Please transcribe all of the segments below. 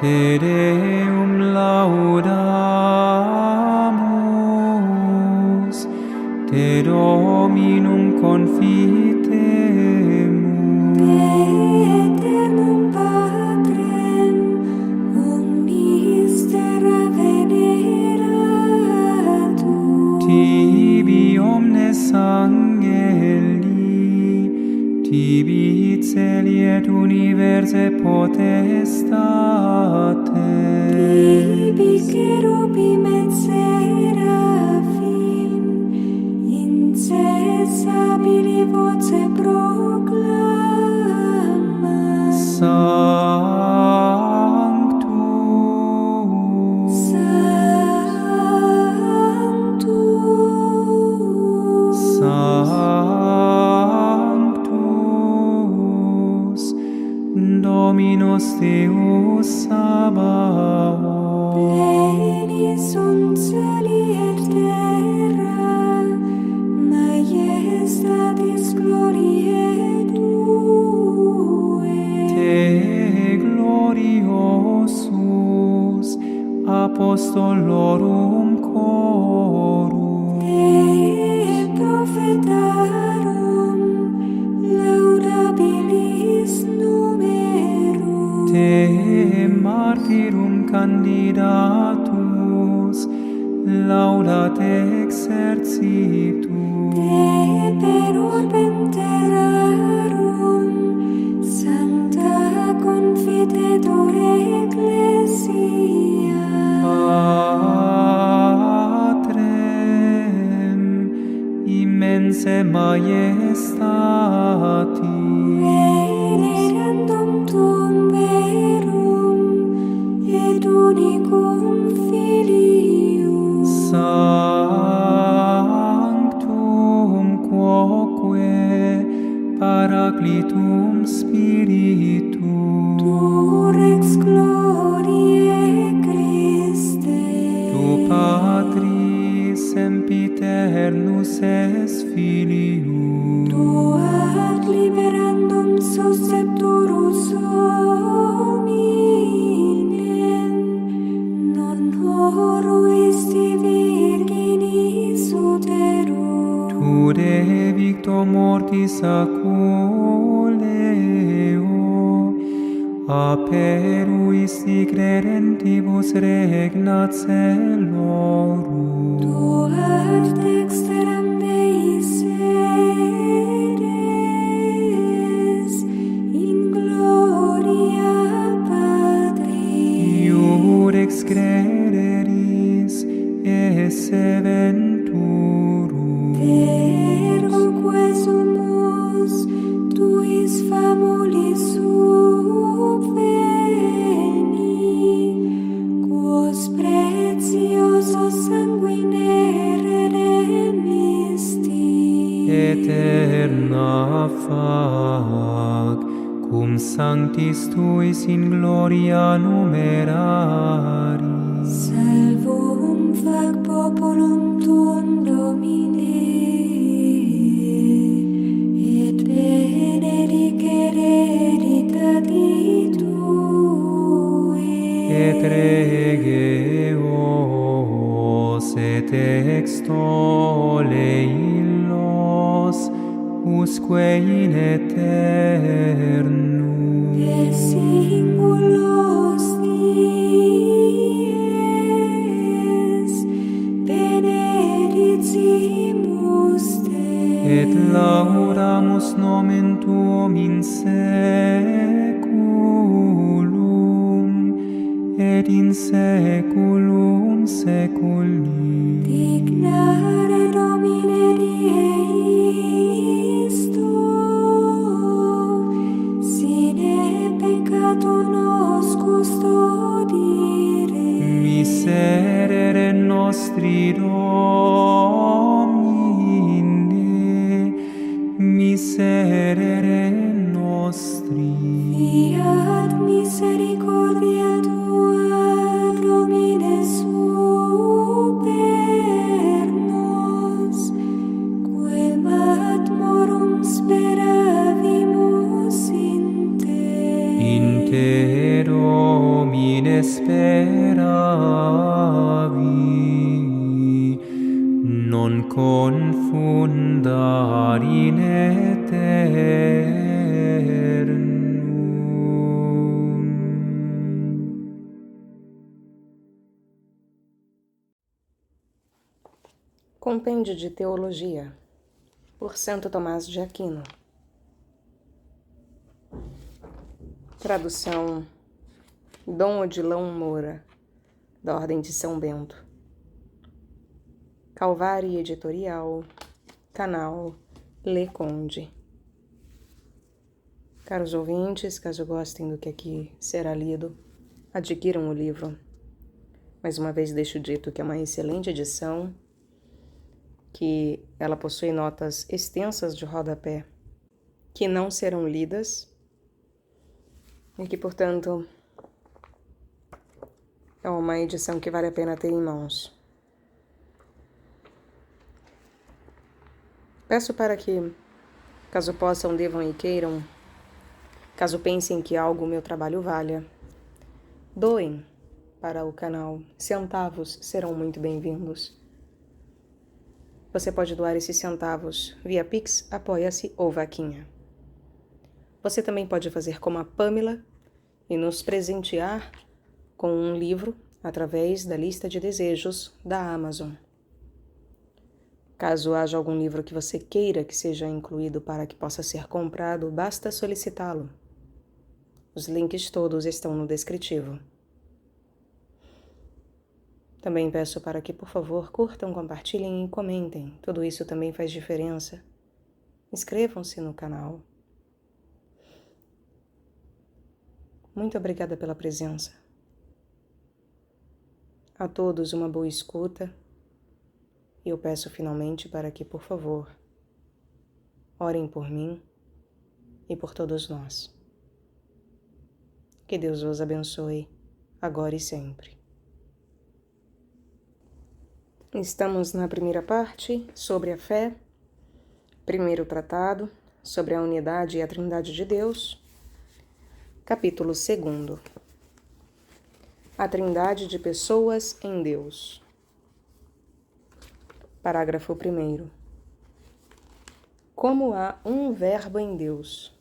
Te Deum laudamus, Te Dominum confitemus. Te eternum Patrem, omnis terra veneratur. Tibi omnes angeli, tibi celi et universe potestates. Tibi cherubim et seraphim, incessabili voce proclamat. Sanctus, Sanctus, Sanctus, Dominus Deus Sabaoth. Pleni sunt celi et terra, majestatis gloriae Tue. Te gloriosus apostolorum chorum, Te prophetarum laudabilis numerum. Te martyrum candidatus laudat exercitum, Te per orbem terrarum sancta confitetur ecclesia. Patrem immense majestati, Venerandum tuum verum et unicum Filium. Sanctum quoque Paraclitum Spiritum, Tu rex gloriae Christe. Tu Patris sempiternus es Filium, Tu ad liberandum suscepturus hominem, non horuisti virginis uterum. Tu de victo mortis aculeo, aperuisti credentibus regnat celorum. Tu ad dexteram Dei sedes, in gloria Patris. Iurex crederis esse venturum, Ergo quesumus tuis famulis subveni, quos preciosos sanguine redemisti. eterna fac cum sanctis tuis in gloria numeraris. Salvum fac populum tuum, Domine, et benedicere hereditati Tue. Et rege os et extole illos usque in aeternum. Per singulos dies benedicimus Te. Et laudamus nomen Tuum in saeculum, et in saeculum saeculi. Dignare Domine Deisto, sine peccato nos custodire. Miserere nostri Domine, miserere nostri. Fiat misericordia Tua, Domine, super speravi, non confundar in aeternum. Compêndio de Teologia, por Santo Tomás de Aquino. Tradução Dom Odilão Moura, da Ordem de São Bento. Calvário Editorial, canal Le Conde. Caros ouvintes, caso gostem do que aqui será lido, adquiram o livro. Mais uma vez deixo dito que é uma excelente edição, que ela possui notas extensas de rodapé, que não serão lidas, e que, portanto, é uma edição que vale a pena ter em mãos. Peço para que, caso possam, devam e queiram, caso pensem que algo o meu trabalho valha, doem para o canal. Centavos serão muito bem-vindos. Você pode doar esses centavos via Pix, Apoia-se ou Vaquinha. Você também pode fazer como a Pamela e nos presentear com um livro através da lista de desejos da Amazon. Caso haja algum livro que você queira que seja incluído para que possa ser comprado, basta solicitá-lo. Os links todos estão no descritivo. Também peço para que, por favor, curtam, compartilhem e comentem. Tudo isso também faz diferença. Inscrevam-se no canal. Muito obrigada pela presença. A todos uma boa escuta. E eu peço finalmente para que, por favor, orem por mim e por todos nós. Que Deus vos abençoe, agora e sempre. Estamos na primeira parte, sobre a fé, primeiro tratado, sobre a unidade e a trindade de Deus, capítulo 2. A trindade de pessoas em Deus. Parágrafo 1º. Como há um verbo em Deus?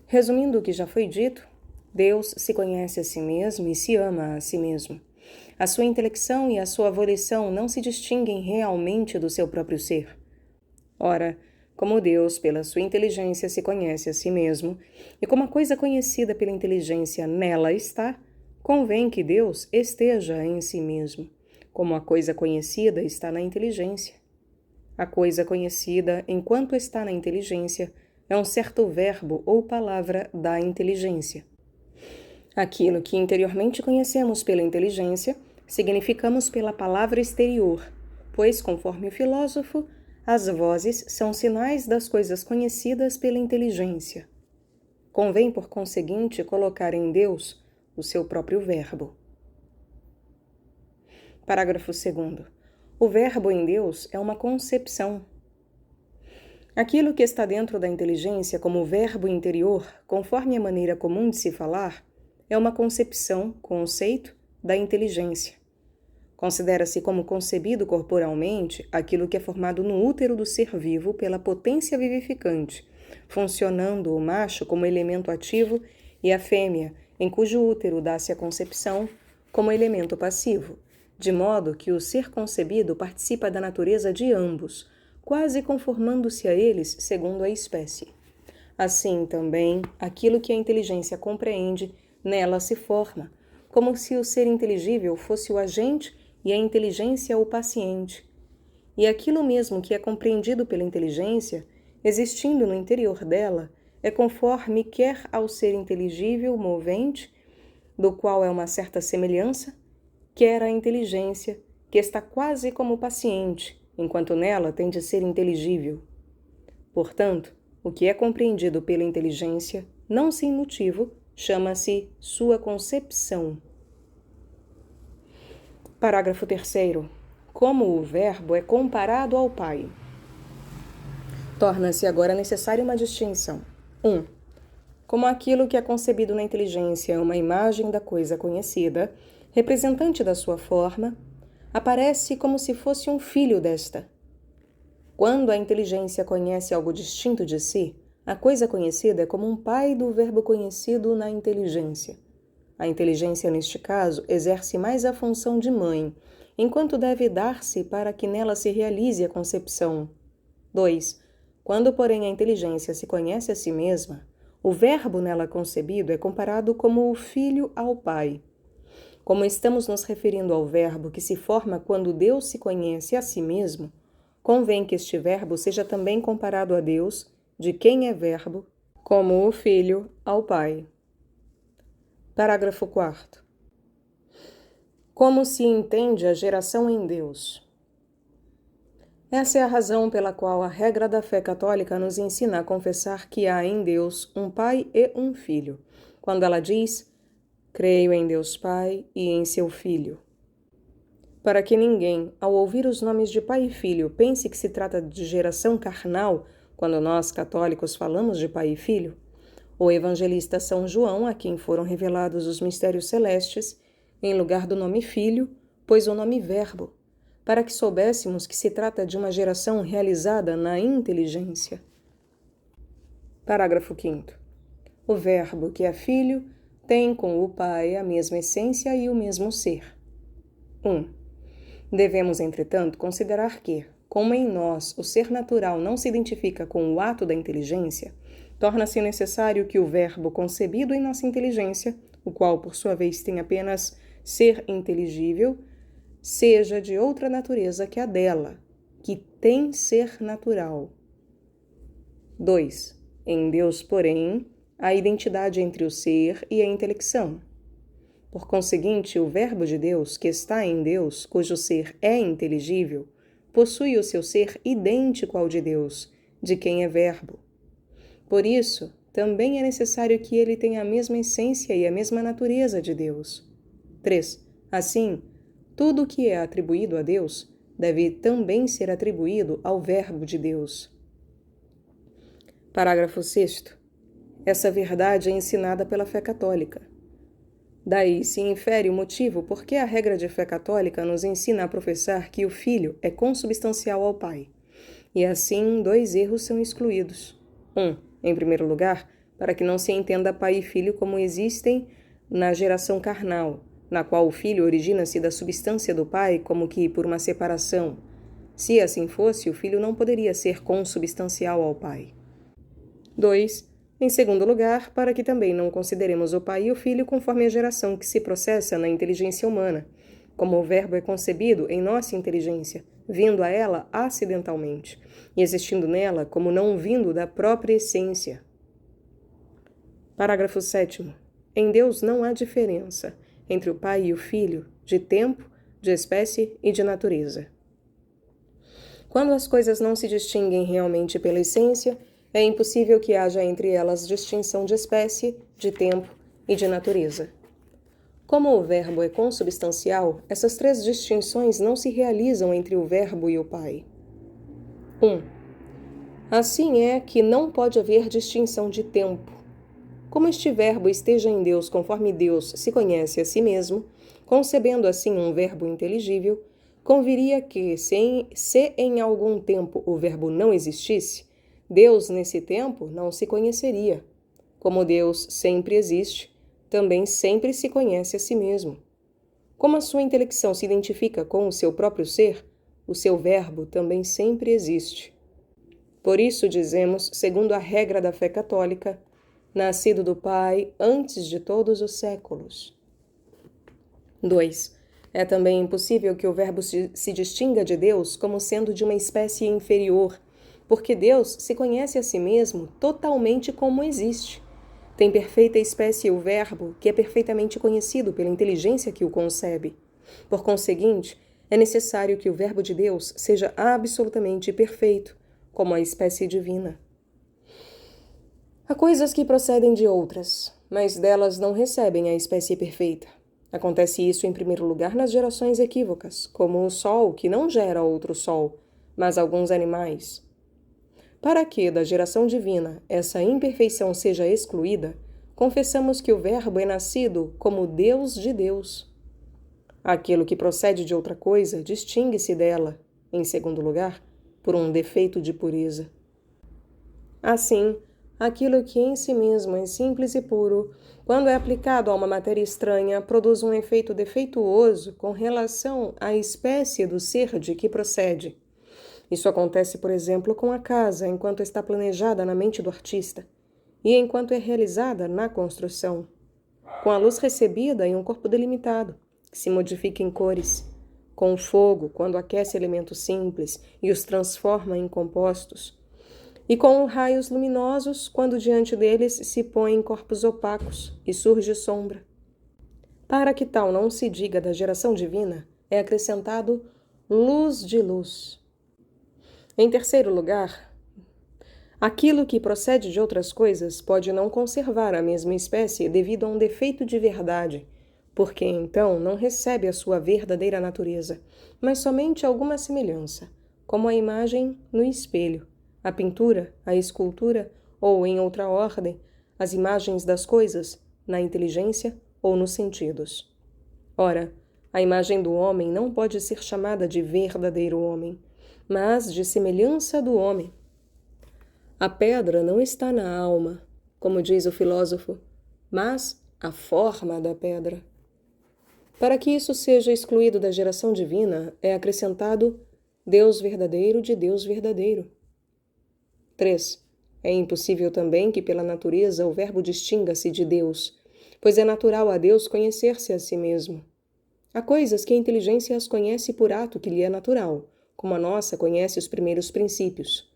Resumindo o que já foi dito, Deus se conhece a si mesmo e se ama a si mesmo. A sua intelecção e a sua volição não se distinguem realmente do seu próprio ser. Ora, como Deus, pela sua inteligência, se conhece a si mesmo, e como a coisa conhecida pela inteligência nela está, convém que Deus esteja em si mesmo, como a coisa conhecida está na inteligência. A coisa conhecida, enquanto está na inteligência, é um certo verbo ou palavra da inteligência. Aquilo que interiormente conhecemos pela inteligência, significamos pela palavra exterior, pois, conforme o filósofo, as vozes são sinais das coisas conhecidas pela inteligência. Convém, por conseguinte, colocar em Deus o seu próprio verbo. Parágrafo 2º. O verbo em Deus é uma concepção. Aquilo que está dentro da inteligência como verbo interior, conforme a maneira comum de se falar, é uma concepção, conceito, da inteligência. Considera-se como concebido corporalmente aquilo que é formado no útero do ser vivo pela potência vivificante, funcionando o macho como elemento ativo e a fêmea, em cujo útero dá-se a concepção, como elemento passivo, de modo que o ser concebido participa da natureza de ambos, quase conformando-se a eles segundo a espécie. Assim também, aquilo que a inteligência compreende, nela se forma, como se o ser inteligível fosse o agente e a inteligência o paciente. E aquilo mesmo que é compreendido pela inteligência, existindo no interior dela, é conforme quer ao ser inteligível movente, do qual é uma certa semelhança, quer a inteligência, que está quase como paciente, enquanto nela tem de ser inteligível. Portanto, o que é compreendido pela inteligência, não sem motivo, chama-se sua concepção. Parágrafo 3º. Como o verbo é comparado ao Pai. Torna-se agora necessária uma distinção. 1. como aquilo que é concebido na inteligência é uma imagem da coisa conhecida, representante da sua forma, aparece como se fosse um filho desta. Quando a inteligência conhece algo distinto de si, a coisa conhecida é como um pai do verbo conhecido na inteligência. A inteligência, neste caso, exerce mais a função de mãe, enquanto deve dar-se para que nela se realize a concepção. 2. Quando, porém, a inteligência se conhece a si mesma, o verbo nela concebido é comparado como o filho ao pai. Como estamos nos referindo ao verbo que se forma quando Deus se conhece a si mesmo, convém que este verbo seja também comparado a Deus, de quem é verbo, como o filho ao pai. Parágrafo 4º. Como se entende a geração em Deus? Essa é a razão pela qual a regra da fé católica nos ensina a confessar que há em Deus um Pai e um Filho, quando ela diz: creio em Deus Pai e em seu Filho. Para que ninguém, ao ouvir os nomes de Pai e Filho, pense que se trata de geração carnal, quando nós, católicos, falamos de Pai e Filho, o evangelista São João, a quem foram revelados os mistérios celestes, em lugar do nome Filho, pôs o nome Verbo, para que soubéssemos que se trata de uma geração realizada na inteligência. Parágrafo 5º. O Verbo, que é Filho, tem com o Pai a mesma essência e o mesmo ser. 1. Devemos, entretanto, considerar que, como em nós o ser natural não se identifica com o ato da inteligência, torna-se necessário que o verbo concebido em nossa inteligência, o qual, por sua vez, tem apenas ser inteligível, seja de outra natureza que a dela, que tem ser natural. 2. Em Deus, porém, há identidade entre o ser e a intelecção. Por conseguinte, o Verbo de Deus, que está em Deus, cujo ser é inteligível, possui o seu ser idêntico ao de Deus, de quem é Verbo. Por isso, também é necessário que ele tenha a mesma essência e a mesma natureza de Deus. 3. Assim, tudo o que é atribuído a Deus deve também ser atribuído ao Verbo de Deus. Parágrafo 6º. Essa verdade é ensinada pela fé católica. Daí se infere o motivo por que a regra de fé católica nos ensina a professar que o Filho é consubstancial ao Pai. E assim, 2 erros são excluídos. 1. Em primeiro lugar, para que não se entenda Pai e Filho como existem na geração carnal, na qual o Filho origina-se da substância do Pai como que por uma separação. Se assim fosse, o Filho não poderia ser consubstancial ao Pai. 2. Em segundo lugar, para que também não consideremos o Pai e o Filho conforme a geração que se processa na inteligência humana, como o Verbo é concebido em nossa inteligência, vindo a ela acidentalmente, e existindo nela como não vindo da própria essência. Parágrafo 7º. Em Deus não há diferença entre o Pai e o Filho, de tempo, de espécie e de natureza. Quando as coisas não se distinguem realmente pela essência, é impossível que haja entre elas distinção de espécie, de tempo e de natureza. Como o Verbo é consubstancial, essas 3 distinções não se realizam entre o Verbo e o Pai. 1. Assim é que não pode haver distinção de tempo. Como este Verbo esteja em Deus conforme Deus se conhece a si mesmo, concebendo assim um Verbo inteligível, conviria que, se em algum tempo o Verbo não existisse, Deus, nesse tempo, não se conheceria. Como Deus sempre existe, também sempre se conhece a si mesmo. Como a sua intelecção se identifica com o seu próprio ser, o seu Verbo também sempre existe. Por isso dizemos, segundo a regra da fé católica, nascido do Pai antes de todos os séculos. 2. É também impossível que o Verbo se distinga de Deus como sendo de uma espécie inferior, porque Deus se conhece a si mesmo totalmente como existe. Tem perfeita espécie o Verbo, que é perfeitamente conhecido pela inteligência que o concebe. Por conseguinte, é necessário que o Verbo de Deus seja absolutamente perfeito, como a espécie divina. Há coisas que procedem de outras, mas delas não recebem a espécie perfeita. Acontece isso, em primeiro lugar, nas gerações equívocas, como o Sol, que não gera outro Sol, mas alguns animais. Para que, da geração divina, essa imperfeição seja excluída, confessamos que o Verbo é nascido como Deus de Deus. Aquilo que procede de outra coisa distingue-se dela, em segundo lugar, por um defeito de pureza. Assim, aquilo que em si mesmo é simples e puro, quando é aplicado a uma matéria estranha, produz um efeito defeituoso com relação à espécie do ser de que procede. Isso acontece, por exemplo, com a casa enquanto está planejada na mente do artista e enquanto é realizada na construção, com a luz recebida em um corpo delimitado, que se modifica em cores, com o fogo quando aquece elementos simples e os transforma em compostos, e com raios luminosos quando diante deles se põem corpos opacos e surge sombra. Para que tal não se diga da geração divina, é acrescentado luz de luz. Em terceiro lugar, aquilo que procede de outras coisas pode não conservar a mesma espécie devido a um defeito de verdade, porque então não recebe a sua verdadeira natureza, mas somente alguma semelhança, como a imagem no espelho, a pintura, a escultura, ou, em outra ordem, as imagens das coisas, na inteligência ou nos sentidos. Ora, a imagem do homem não pode ser chamada de verdadeiro homem, mas de semelhança do homem. A pedra não está na alma, como diz o filósofo, mas a forma da pedra. Para que isso seja excluído da geração divina, é acrescentado Deus verdadeiro de Deus verdadeiro. 3. É impossível também que pela natureza o Verbo distinga-se de Deus, pois é natural a Deus conhecer-se a si mesmo. Há coisas que a inteligência as conhece por ato que lhe é natural, como a nossa conhece os primeiros princípios.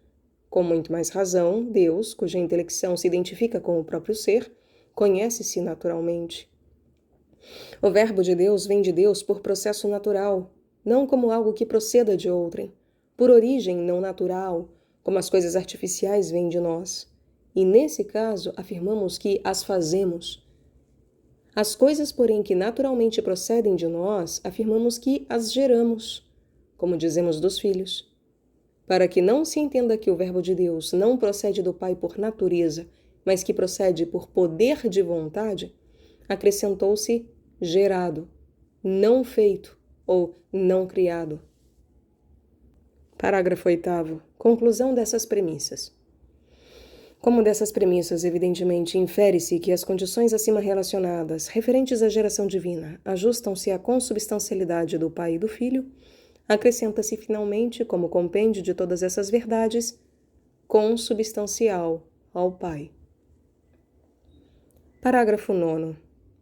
Com muito mais razão, Deus, cuja intelecção se identifica com o próprio ser, conhece-se naturalmente. O Verbo de Deus vem de Deus por processo natural, não como algo que proceda de outrem, por origem não natural, como as coisas artificiais vêm de nós. E, nesse caso, afirmamos que as fazemos. As coisas, porém, que naturalmente procedem de nós, afirmamos que as geramos, como dizemos dos filhos. Para que não se entenda que o Verbo de Deus não procede do Pai por natureza, mas que procede por poder de vontade, acrescentou-se gerado, não feito ou não criado. Parágrafo 8º. Conclusão dessas premissas. Como dessas premissas, evidentemente, infere-se que as condições acima relacionadas, referentes à geração divina, ajustam-se à consubstancialidade do Pai e do Filho, acrescenta-se finalmente, como compêndio de todas essas verdades, consubstancial ao Pai. Parágrafo 9.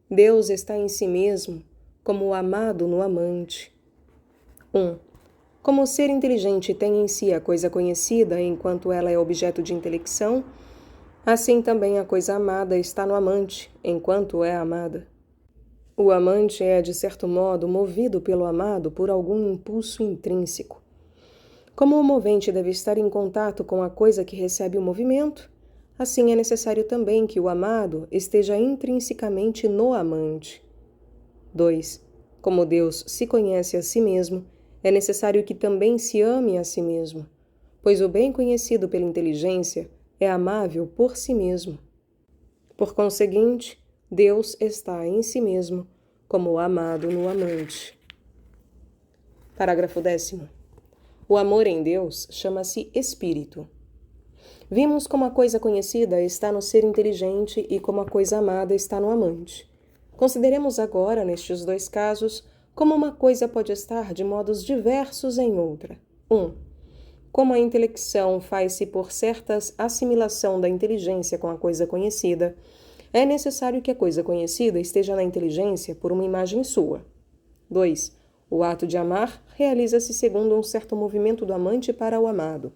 Deus está em si mesmo como o amado no amante. 1. Como o ser inteligente tem em si a coisa conhecida enquanto ela é objeto de intelecção, assim também a coisa amada está no amante, enquanto é amada. O amante é, de certo modo, movido pelo amado por algum impulso intrínseco. Como o movente deve estar em contato com a coisa que recebe o movimento, assim é necessário também que o amado esteja intrinsecamente no amante. 2. Como Deus se conhece a si mesmo, é necessário que também se ame a si mesmo, pois o bem conhecido pela inteligência é amável por si mesmo. Por conseguinte, Deus está em si mesmo como amado no amante. Parágrafo 10º. O amor em Deus chama-se Espírito. Vimos como a coisa conhecida está no ser inteligente e como a coisa amada está no amante. Consideremos agora, nestes dois casos, como uma coisa pode estar de modos diversos em outra. 1. Como a intelecção faz-se por certas assimilação da inteligência com a coisa conhecida, é necessário que a coisa conhecida esteja na inteligência por uma imagem sua. 2. O ato de amar realiza-se segundo um certo movimento do amante para o amado,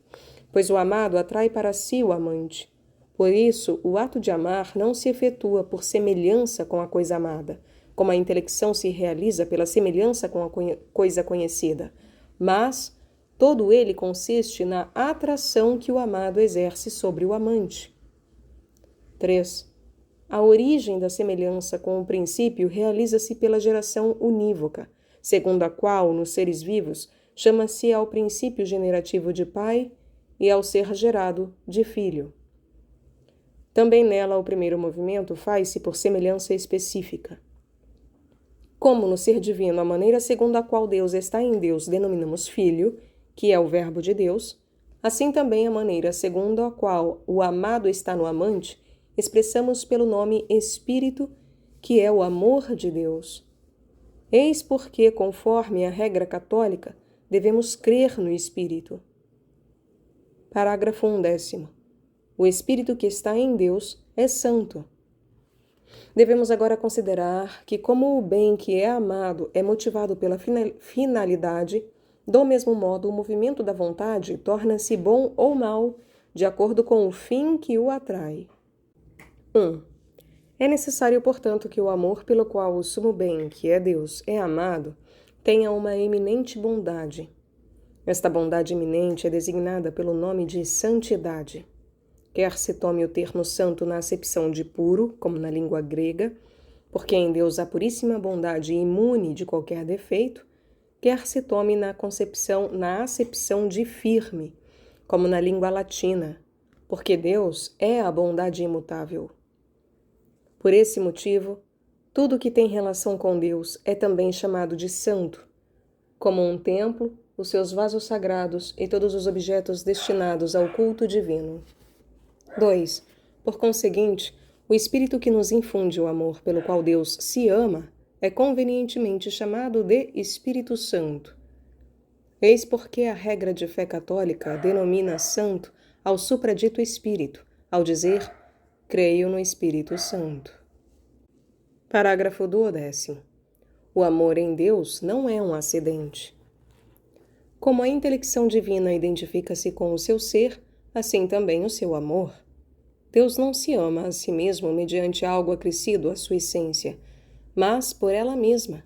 pois o amado atrai para si o amante. Por isso, o ato de amar não se efetua por semelhança com a coisa amada, como a intelecção se realiza pela semelhança com a coisa conhecida, mas todo ele consiste na atração que o amado exerce sobre o amante. 3. A origem da semelhança com o princípio realiza-se pela geração unívoca, segundo a qual, nos seres vivos, chama-se ao princípio generativo de pai e ao ser gerado de filho. Também nela o primeiro movimento faz-se por semelhança específica. Como no ser divino a maneira segundo a qual Deus está em Deus denominamos Filho, que é o Verbo de Deus, assim também a maneira segundo a qual o amado está no amante, expressamos pelo nome Espírito, que é o amor de Deus. Eis porque, conforme a regra católica, devemos crer no Espírito. Parágrafo 11º. O Espírito que está em Deus é santo. Devemos agora considerar que, como o bem que é amado é motivado pela finalidade, do mesmo modo o movimento da vontade torna-se bom ou mal, de acordo com o fim que o atrai. 1. É necessário, portanto, que o amor pelo qual o sumo bem, que é Deus, é amado, tenha uma eminente bondade. Esta bondade eminente é designada pelo nome de santidade. Quer se tome o termo santo na acepção de puro, como na língua grega, porque em Deus há puríssima bondade imune de qualquer defeito, quer se tome na acepção de firme, como na língua latina, porque Deus é a bondade imutável. Por esse motivo, tudo que tem relação com Deus é também chamado de santo, como um templo, os seus vasos sagrados e todos os objetos destinados ao culto divino. 2. Por conseguinte, o Espírito que nos infunde o amor pelo qual Deus se ama é convenientemente chamado de Espírito Santo. Eis porque a regra de fé católica denomina santo ao supradito Espírito, ao dizer, creio no Espírito Santo. Parágrafo 12º. O amor em Deus não é um acidente. Como a intelecção divina identifica-se com o seu ser, assim também o seu amor. Deus não se ama a si mesmo mediante algo acrescido à sua essência, mas por ela mesma.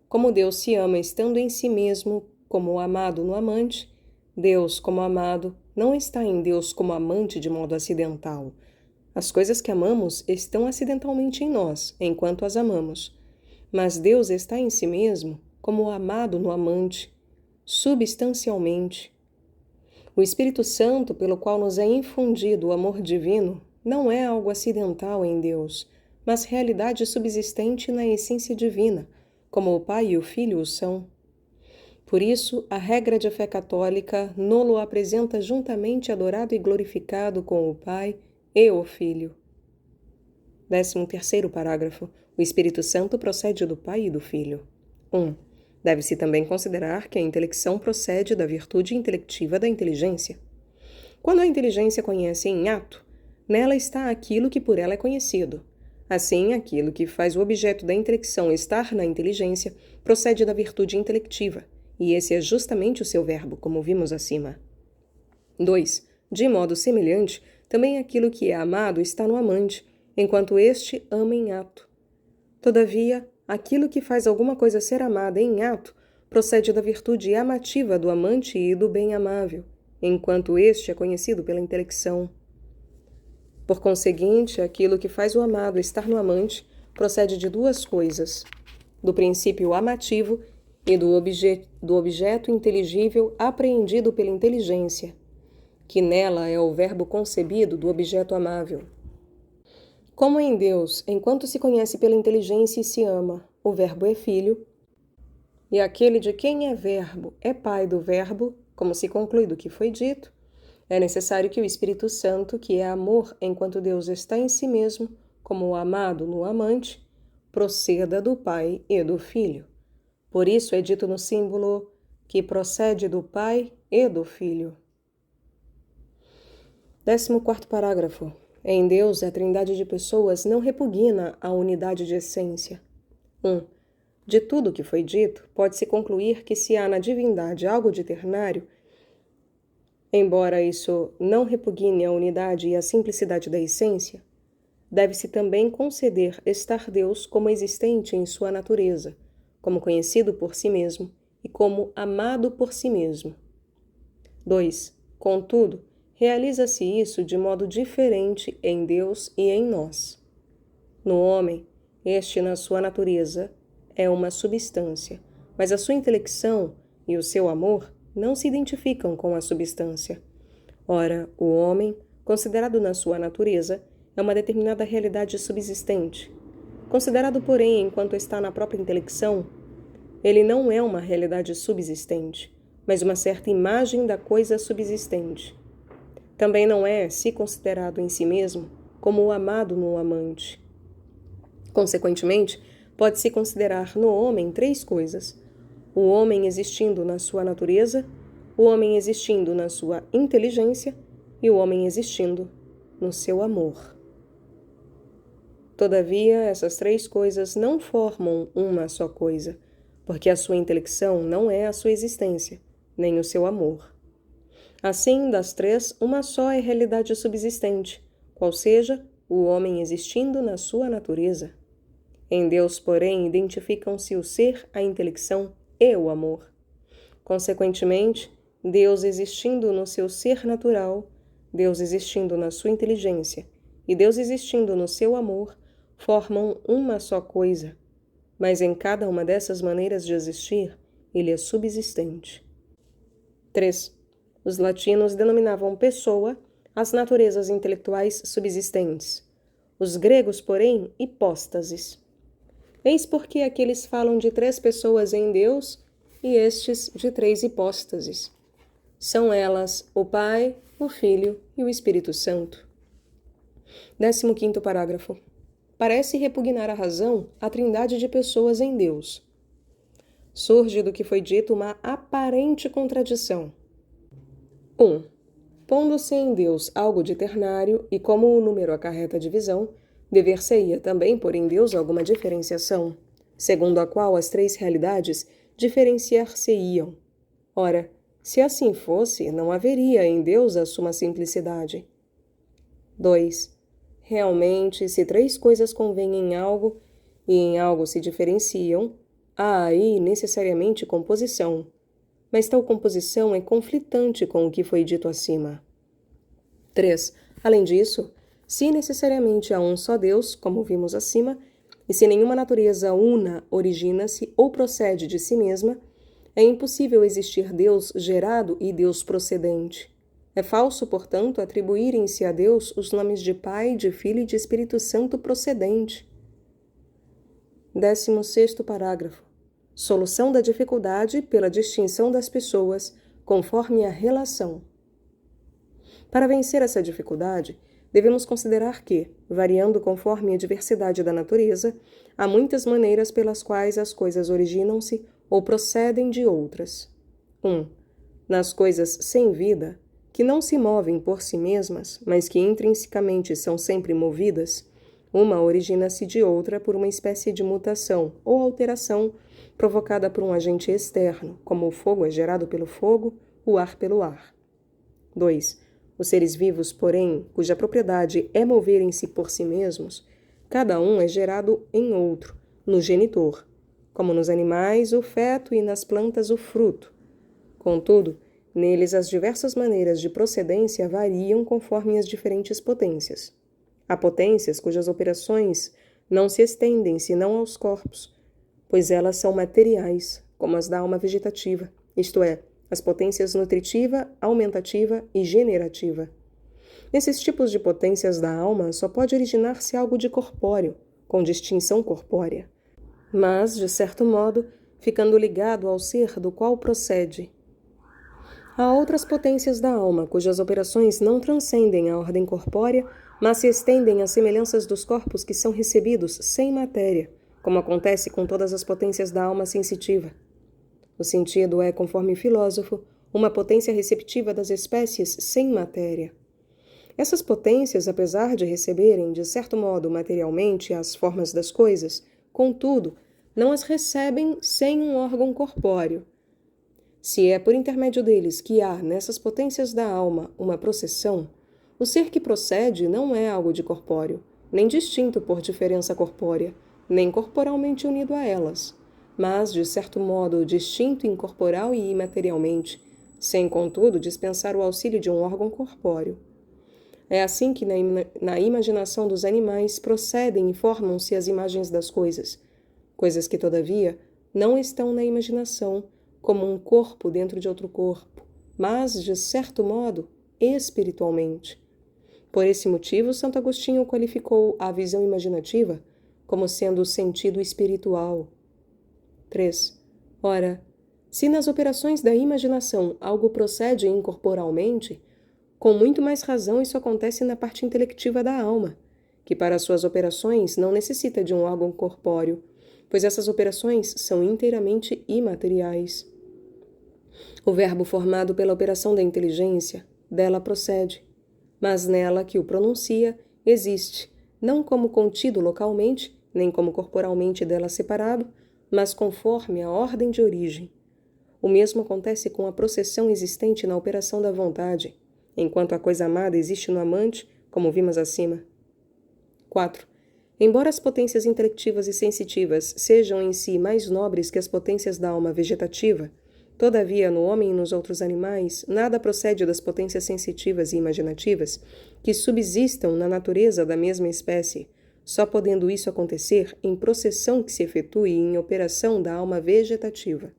Como Deus se ama estando em si mesmo como o amado no amante, Deus, como amado, não está em Deus como amante de modo acidental. As coisas que amamos estão acidentalmente em nós, enquanto as amamos. Mas Deus está em si mesmo como o amado no amante, substancialmente. O Espírito Santo, pelo qual nos é infundido o amor divino, não é algo acidental em Deus, mas realidade subsistente na essência divina, como o Pai e o Filho o são. Por isso, a regra de fé católica nolo apresenta juntamente adorado e glorificado com o Pai e o Filho. 13º parágrafo. O Espírito Santo procede do Pai e do Filho. 1. Deve-se também considerar que a intelecção procede da virtude intelectiva da inteligência. Quando a inteligência conhece em ato, nela está aquilo que por ela é conhecido. Assim, aquilo que faz o objeto da intelecção estar na inteligência procede da virtude intelectiva, e esse é justamente o seu verbo, como vimos acima. 2. De modo semelhante, também aquilo que é amado está no amante, enquanto este ama em ato. Todavia, aquilo que faz alguma coisa ser amada em ato procede da virtude amativa do amante e do bem amável, enquanto este é conhecido pela intelecção. Por conseguinte, aquilo que faz o amado estar no amante procede de duas coisas: do princípio amativo e do objeto inteligível apreendido pela inteligência, que nela é o verbo concebido do objeto amável. Como em Deus, enquanto se conhece pela inteligência e se ama, o verbo é filho, e aquele de quem é verbo é pai do verbo, como se conclui do que foi dito, é necessário que o Espírito Santo, que é amor enquanto Deus está em si mesmo, como o amado no amante, proceda do Pai e do Filho. Por isso é dito no símbolo que procede do Pai e do Filho. 14º parágrafo. Em Deus, a trindade de pessoas não repugna a unidade de essência. 1. De tudo o que foi dito, pode-se concluir que se há na divindade algo de ternário, embora isso não repugne a unidade e a simplicidade da essência, deve-se também conceder estar Deus como existente em sua natureza, como conhecido por si mesmo e como amado por si mesmo. 2. Contudo, realiza-se isso de modo diferente em Deus e em nós. No homem, este na sua natureza é uma substância, mas a sua intelecção e o seu amor não se identificam com a substância. Ora, o homem, considerado na sua natureza, é uma determinada realidade subsistente. Considerado, porém, enquanto está na própria intelecção, ele não é uma realidade subsistente, mas uma certa imagem da coisa subsistente. Também não é, se considerado em si mesmo, como o amado no amante. Consequentemente, pode-se considerar no homem três coisas: o homem existindo na sua natureza, o homem existindo na sua inteligência e o homem existindo no seu amor. Todavia, essas três coisas não formam uma só coisa, porque a sua intelecção não é a sua existência, nem o seu amor. Assim, das três, uma só é realidade subsistente, qual seja o homem existindo na sua natureza. Em Deus, porém, identificam-se o ser, a intelecção e o amor. Consequentemente, Deus existindo no seu ser natural, Deus existindo na sua inteligência e Deus existindo no seu amor, formam uma só coisa, mas em cada uma dessas maneiras de existir, ele é subsistente. 3. Os latinos denominavam pessoa as naturezas intelectuais subsistentes. Os gregos, porém, hipóstases. Eis porque aqueles falam de três pessoas em Deus e estes de três hipóstases. São elas o Pai, o Filho e o Espírito Santo. 15º parágrafo. Parece repugnar a razão a trindade de pessoas em Deus. Surge do que foi dito uma aparente contradição. 1. Pondo-se em Deus algo de ternário, e como o número acarreta divisão, dever-se-ia também pôr em Deus alguma diferenciação, segundo a qual as três realidades diferenciar-se-iam. Ora, se assim fosse, não haveria em Deus a suma simplicidade. 2. Realmente, se três coisas convêm em algo, e em algo se diferenciam, há aí necessariamente composição, mas tal composição é conflitante com o que foi dito acima. 3. Além disso, se necessariamente há um só Deus, como vimos acima, e se nenhuma natureza una origina-se ou procede de si mesma, é impossível existir Deus gerado e Deus procedente. É falso, portanto, atribuírem-se a Deus os nomes de Pai, de Filho e de Espírito Santo procedente. 16º parágrafo. Solução da dificuldade pela distinção das pessoas, conforme a relação. Para vencer essa dificuldade, devemos considerar que, variando conforme a diversidade da natureza, há muitas maneiras pelas quais as coisas originam-se ou procedem de outras. 1. Nas coisas sem vida, que não se movem por si mesmas, mas que intrinsecamente são sempre movidas, uma origina-se de outra por uma espécie de mutação ou alteração provocada por um agente externo, como o fogo é gerado pelo fogo, o ar pelo ar. 2. Os seres vivos, porém, cuja propriedade é moverem-se por si mesmos, cada um é gerado em outro, no genitor, como nos animais o feto e nas plantas o fruto. Contudo, neles as diversas maneiras de procedência variam conforme as diferentes potências. Há potências cujas operações não se estendem senão aos corpos, pois elas são materiais, como as da alma vegetativa, isto é, as potências nutritiva, aumentativa e generativa. Nesses tipos de potências da alma só pode originar-se algo de corpóreo, com distinção corpórea, mas, de certo modo, ficando ligado ao ser do qual procede. Há outras potências da alma, cujas operações não transcendem a ordem corpórea, mas se estendem às semelhanças dos corpos que são recebidos sem matéria, como acontece com todas as potências da alma sensitiva. O sentido é, conforme o filósofo, uma potência receptiva das espécies sem matéria. Essas potências, apesar de receberem, de certo modo, materialmente, as formas das coisas, contudo, não as recebem sem um órgão corpóreo. Se é por intermédio deles que há, nessas potências da alma, uma processão, o ser que procede não é algo de corpóreo, nem distinto por diferença corpórea, nem corporalmente unido a elas, mas, de certo modo, distinto incorporal e imaterialmente, sem, contudo, dispensar o auxílio de um órgão corpóreo. É assim que, na imaginação dos animais, procedem e formam-se as imagens das coisas, coisas que, todavia, não estão na imaginação, como um corpo dentro de outro corpo, mas, de certo modo, espiritualmente. Por esse motivo, Santo Agostinho qualificou a visão imaginativa como sendo o sentido espiritual. 3. Ora, se nas operações da imaginação algo procede incorporalmente, com muito mais razão isso acontece na parte intelectiva da alma, que para suas operações não necessita de um órgão corpóreo, pois essas operações são inteiramente imateriais. O verbo formado pela operação da inteligência, dela procede, mas nela que o pronuncia, existe, não como contido localmente, nem como corporalmente dela separado, mas conforme a ordem de origem. O mesmo acontece com a processão existente na operação da vontade, enquanto a coisa amada existe no amante, como vimos acima. 4. Embora as potências intelectivas e sensitivas sejam em si mais nobres que as potências da alma vegetativa, todavia, no homem e nos outros animais, nada procede das potências sensitivas e imaginativas que subsistam na natureza da mesma espécie, só podendo isso acontecer em processão que se efetue em operação da alma vegetativa.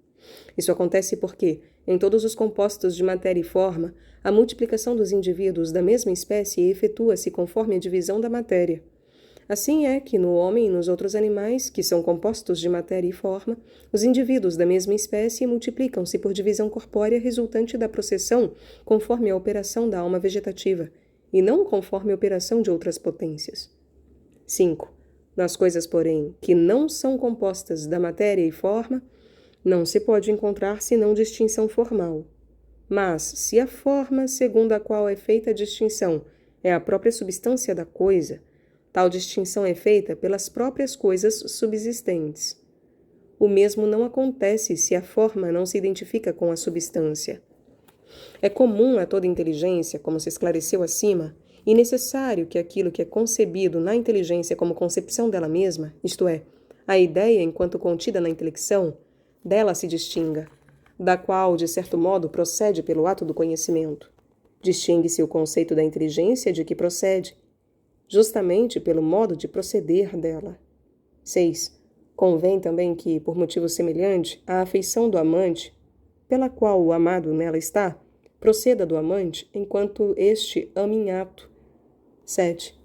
Isso acontece porque, em todos os compostos de matéria e forma, a multiplicação dos indivíduos da mesma espécie efetua-se conforme a divisão da matéria. Assim é que no homem e nos outros animais, que são compostos de matéria e forma, os indivíduos da mesma espécie multiplicam-se por divisão corpórea resultante da processão conforme a operação da alma vegetativa, e não conforme a operação de outras potências. 5. Nas coisas, porém, que não são compostas da matéria e forma, não se pode encontrar senão distinção formal. Mas, se a forma segundo a qual é feita a distinção é a própria substância da coisa, tal distinção é feita pelas próprias coisas subsistentes. O mesmo não acontece se a forma não se identifica com a substância. É comum a toda inteligência, como se esclareceu acima, e necessário que aquilo que é concebido na inteligência como concepção dela mesma, isto é, a ideia enquanto contida na intelecção, dela se distinga, da qual, de certo modo, procede pelo ato do conhecimento. Distingue-se o conceito da inteligência de que procede, justamente pelo modo de proceder dela. 6. Convém também que, por motivo semelhante, a afeição do amante, pela qual o amado nela está, proceda do amante enquanto este ama em ato. 7.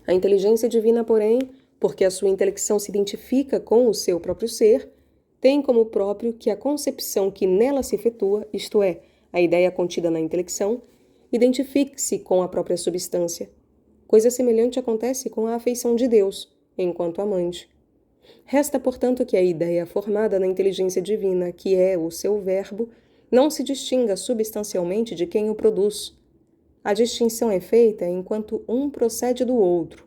A inteligência divina, porém, porque a sua intelecção se identifica com o seu próprio ser, tem como próprio que a concepção que nela se efetua, isto é, a ideia contida na intelecção, identifique-se com a própria substância. Coisa semelhante acontece com a afeição de Deus, enquanto amante. Resta, portanto, que a ideia formada na inteligência divina, que é o seu verbo, não se distinga substancialmente de quem o produz. A distinção é feita enquanto um procede do outro.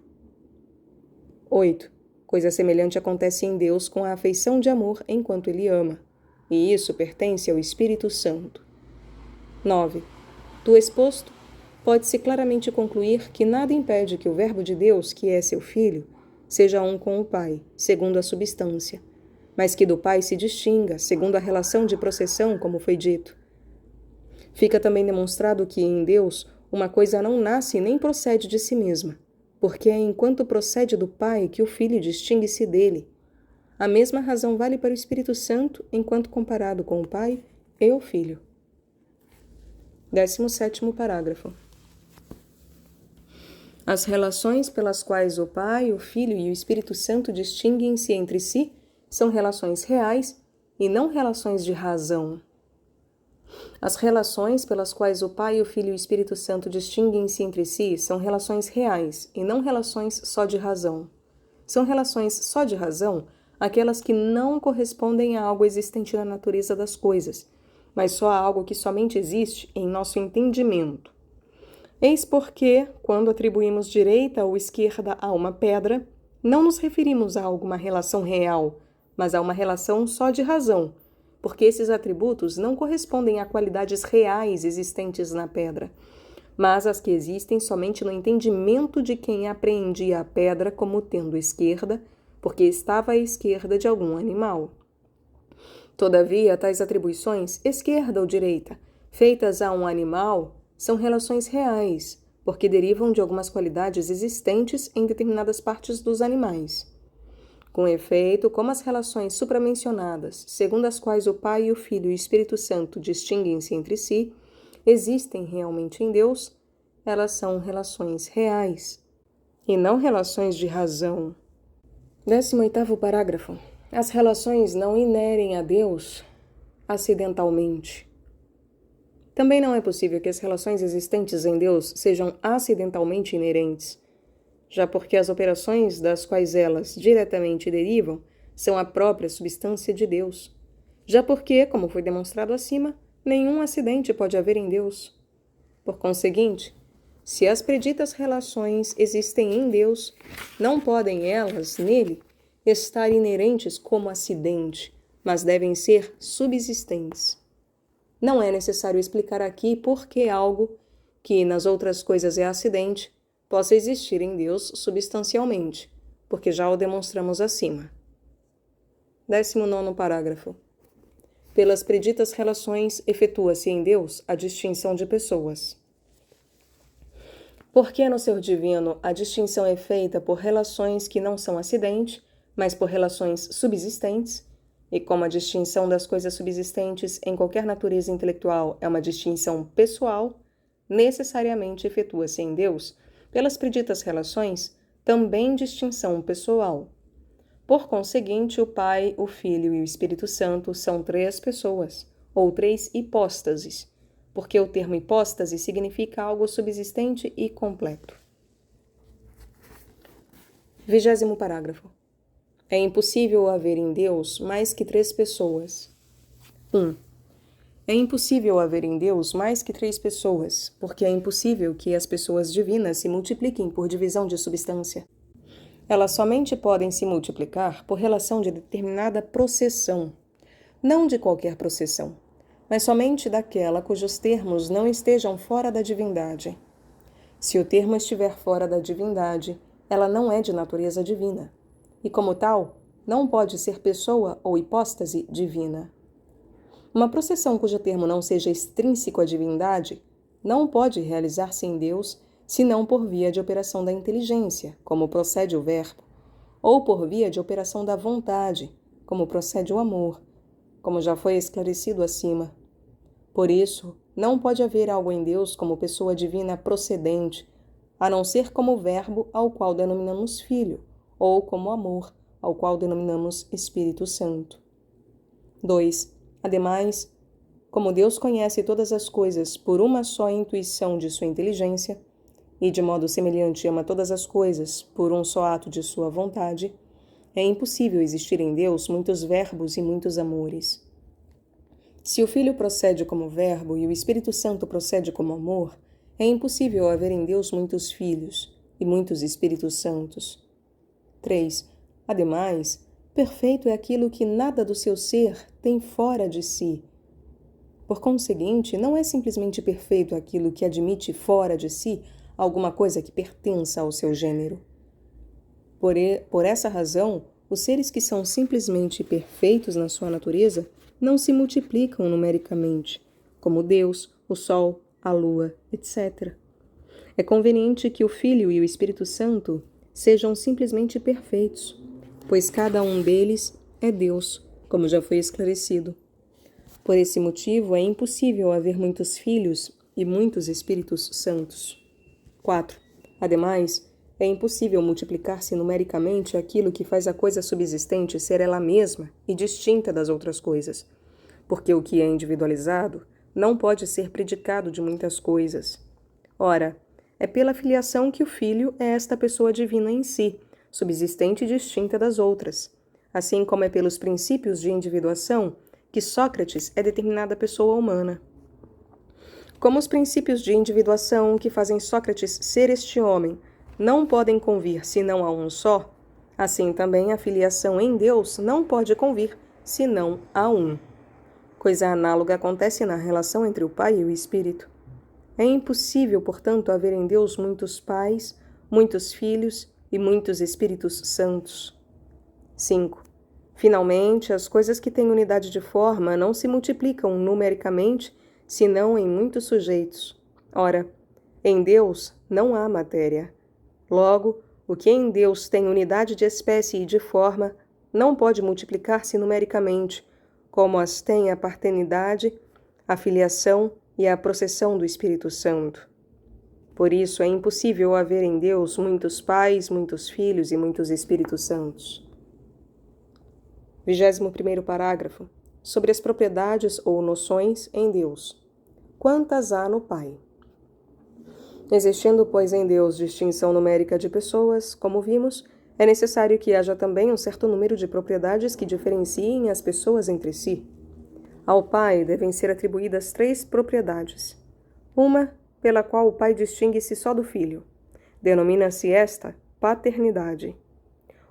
8. Coisa semelhante acontece em Deus com a afeição de amor enquanto ele ama, e isso pertence ao Espírito Santo. 9. Do exposto, pode-se claramente concluir que nada impede que o Verbo de Deus, que é seu Filho, seja um com o Pai, segundo a substância, mas que do Pai se distinga, segundo a relação de processão, como foi dito. Fica também demonstrado que, em Deus, uma coisa não nasce nem procede de si mesma, porque é enquanto procede do Pai que o Filho distingue-se dele. A mesma razão vale para o Espírito Santo, enquanto comparado com o Pai e o Filho. 17º parágrafo. As relações pelas quais o Pai, o Filho e o Espírito Santo distinguem-se entre si são relações reais e não relações de razão. As relações pelas quais o Pai, o Filho e o Espírito Santo distinguem-se entre si são relações reais e não relações só de razão. São relações só de razão aquelas que não correspondem a algo existente na natureza das coisas, mas só a algo que somente existe em nosso entendimento. Eis porque, quando atribuímos direita ou esquerda a uma pedra, não nos referimos a alguma relação real, mas a uma relação só de razão, porque esses atributos não correspondem a qualidades reais existentes na pedra, mas as que existem somente no entendimento de quem apreendia a pedra como tendo esquerda, porque estava à esquerda de algum animal. Todavia, tais atribuições, esquerda ou direita, feitas a um animal, são relações reais, porque derivam de algumas qualidades existentes em determinadas partes dos animais. Com efeito, como as relações supramencionadas, segundo as quais o Pai, o Filho e o Espírito Santo distinguem-se entre si, existem realmente em Deus, elas são relações reais e não relações de razão. 18º parágrafo. As relações não inerem a Deus acidentalmente. Também não é possível que as relações existentes em Deus sejam acidentalmente inerentes, já porque as operações das quais elas diretamente derivam são a própria substância de Deus, já porque, como foi demonstrado acima, nenhum acidente pode haver em Deus. Por conseguinte, se as preditas relações existem em Deus, não podem elas, nele, estar inerentes como acidente, mas devem ser subsistentes. Não é necessário explicar aqui por que algo, que nas outras coisas é acidente, possa existir em Deus substancialmente, porque já o demonstramos acima. 19º parágrafo. Pelas preditas relações, efetua-se em Deus a distinção de pessoas. Porque no ser divino a distinção é feita por relações que não são acidente, mas por relações subsistentes, e como a distinção das coisas subsistentes em qualquer natureza intelectual é uma distinção pessoal, necessariamente efetua-se em Deus, pelas preditas relações, também distinção pessoal. Por conseguinte, o Pai, o Filho e o Espírito Santo são 3 pessoas, ou 3 hipóstases, porque o termo hipóstase significa algo subsistente e completo. 20º parágrafo. É impossível haver em Deus mais que 3 pessoas. 1. É impossível haver em Deus mais que 3 pessoas, porque é impossível que as pessoas divinas se multipliquem por divisão de substância. Elas somente podem se multiplicar por relação de determinada processão, não de qualquer processão, mas somente daquela cujos termos não estejam fora da divindade. Se o termo estiver fora da divindade, ela não é de natureza divina, e como tal, não pode ser pessoa ou hipóstase divina. Uma processão cujo termo não seja extrínseco à divindade não pode realizar-se em Deus senão por via de operação da inteligência, como procede o verbo, ou por via de operação da vontade, como procede o amor, como já foi esclarecido acima. Por isso, não pode haver algo em Deus como pessoa divina procedente, a não ser como verbo ao qual denominamos filho, ou como amor, ao qual denominamos Espírito Santo. 2. Ademais, como Deus conhece todas as coisas por uma só intuição de sua inteligência, e de modo semelhante ama todas as coisas por um só ato de sua vontade, é impossível existir em Deus muitos verbos e muitos amores. Se o Filho procede como verbo e o Espírito Santo procede como amor, é impossível haver em Deus muitos filhos e muitos Espíritos Santos. 3. Ademais, perfeito é aquilo que nada do seu ser tem fora de si. Por conseguinte, não é simplesmente perfeito aquilo que admite fora de si alguma coisa que pertença ao seu gênero. Por essa razão, os seres que são simplesmente perfeitos na sua natureza não se multiplicam numericamente, como Deus, o Sol, a Lua, etc. É conveniente que o Filho e o Espírito Santo sejam simplesmente perfeitos, pois cada um deles é Deus, como já foi esclarecido. Por esse motivo, é impossível haver muitos filhos e muitos Espíritos Santos. 4. Ademais, é impossível multiplicar-se numericamente aquilo que faz a coisa subsistente ser ela mesma e distinta das outras coisas, porque o que é individualizado não pode ser predicado de muitas coisas. Ora, é pela filiação que o Filho é esta pessoa divina em si, subsistente e distinta das outras, assim como é pelos princípios de individuação que Sócrates é determinada pessoa humana. Como os princípios de individuação que fazem Sócrates ser este homem não podem convir senão a um só, assim também a filiação em Deus não pode convir senão a um. Coisa análoga acontece na relação entre o Pai e o Espírito. É impossível, portanto, haver em Deus muitos pais, muitos filhos e muitos Espíritos Santos. 5. Finalmente, as coisas que têm unidade de forma não se multiplicam numericamente, senão em muitos sujeitos. Ora, em Deus não há matéria. Logo, o que em Deus tem unidade de espécie e de forma não pode multiplicar-se numericamente, como as têm a paternidade, a filiação e a processão do Espírito Santo. Por isso é impossível haver em Deus muitos pais, muitos filhos e muitos Espíritos Santos. 21º parágrafo. Sobre as propriedades ou noções em Deus. Quantas há no Pai? Existindo, pois, em Deus distinção numérica de pessoas, como vimos, é necessário que haja também um certo número de propriedades que diferenciem as pessoas entre si. Ao Pai devem ser atribuídas 3 propriedades. Uma, pela qual o Pai distingue-se só do Filho. Denomina-se esta paternidade.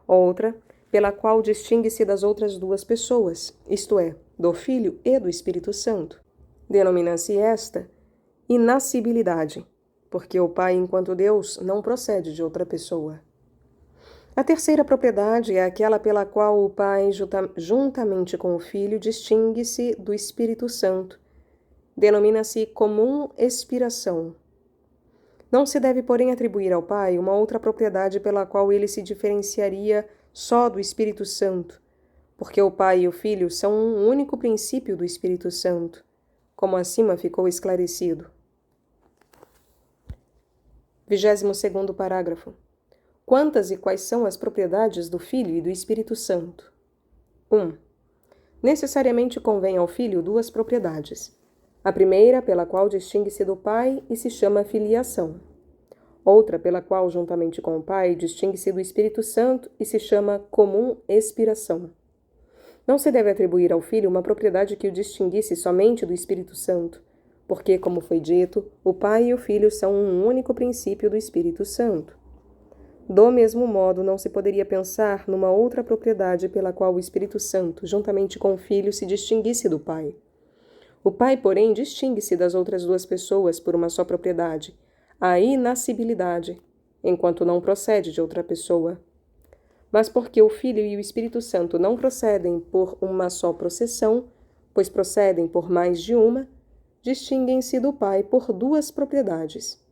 Outra, pela qual distingue-se das outras 2 pessoas, isto é, do Filho e do Espírito Santo. Denomina-se esta inascibilidade, porque o Pai, enquanto Deus, não procede de outra pessoa. A terceira propriedade é aquela pela qual o Pai, juntamente com o Filho, distingue-se do Espírito Santo. Denomina-se comum expiração. Não se deve, porém, atribuir ao Pai uma outra propriedade pela qual ele se diferenciaria só do Espírito Santo, porque o Pai e o Filho são um único princípio do Espírito Santo, como acima ficou esclarecido. 22º parágrafo. Quantas e quais são as propriedades do Filho e do Espírito Santo? 1. Necessariamente convém ao Filho 2 propriedades. A primeira, pela qual distingue-se do Pai e se chama filiação. Outra, pela qual, juntamente com o Pai, distingue-se do Espírito Santo e se chama comum expiração. Não se deve atribuir ao Filho uma propriedade que o distinguisse somente do Espírito Santo, porque, como foi dito, o Pai e o Filho são um único princípio do Espírito Santo. Do mesmo modo, não se poderia pensar numa outra propriedade pela qual o Espírito Santo, juntamente com o Filho, se distinguisse do Pai. O Pai, porém, distingue-se das outras 2 pessoas por uma só propriedade, a inascibilidade, enquanto não procede de outra pessoa. Mas porque o Filho e o Espírito Santo não procedem por uma só processão, pois procedem por mais de uma, distinguem-se do Pai por 2 propriedades.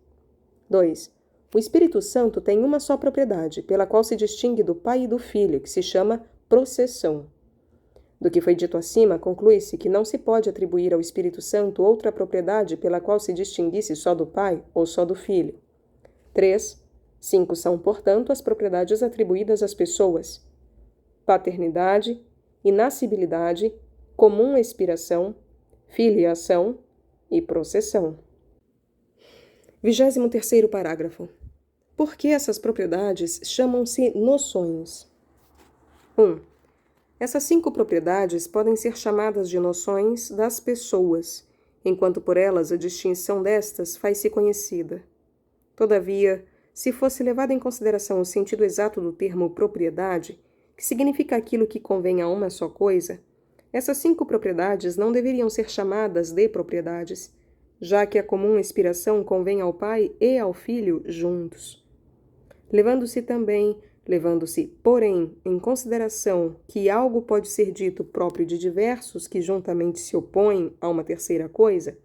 2. O Espírito Santo tem uma só propriedade, pela qual se distingue do Pai e do Filho, que se chama processão. Do que foi dito acima, conclui-se que não se pode atribuir ao Espírito Santo outra propriedade pela qual se distinguisse só do Pai ou só do Filho. 3. 5 são, portanto, as propriedades atribuídas às pessoas: paternidade, inascibilidade, comum expiração, filiação e processão. 23º parágrafo. Por que essas propriedades chamam-se noções? 1. Essas 5 propriedades podem ser chamadas de noções das pessoas, enquanto por elas a distinção destas faz-se conhecida. Todavia, se fosse levado em consideração o sentido exato do termo propriedade, que significa aquilo que convém a uma só coisa, essas 5 propriedades não deveriam ser chamadas de propriedades, já que a comum expiração convém ao Pai e ao Filho juntos. Levando-se, porém, em consideração que algo pode ser dito próprio de diversos que juntamente se opõem a uma terceira coisa,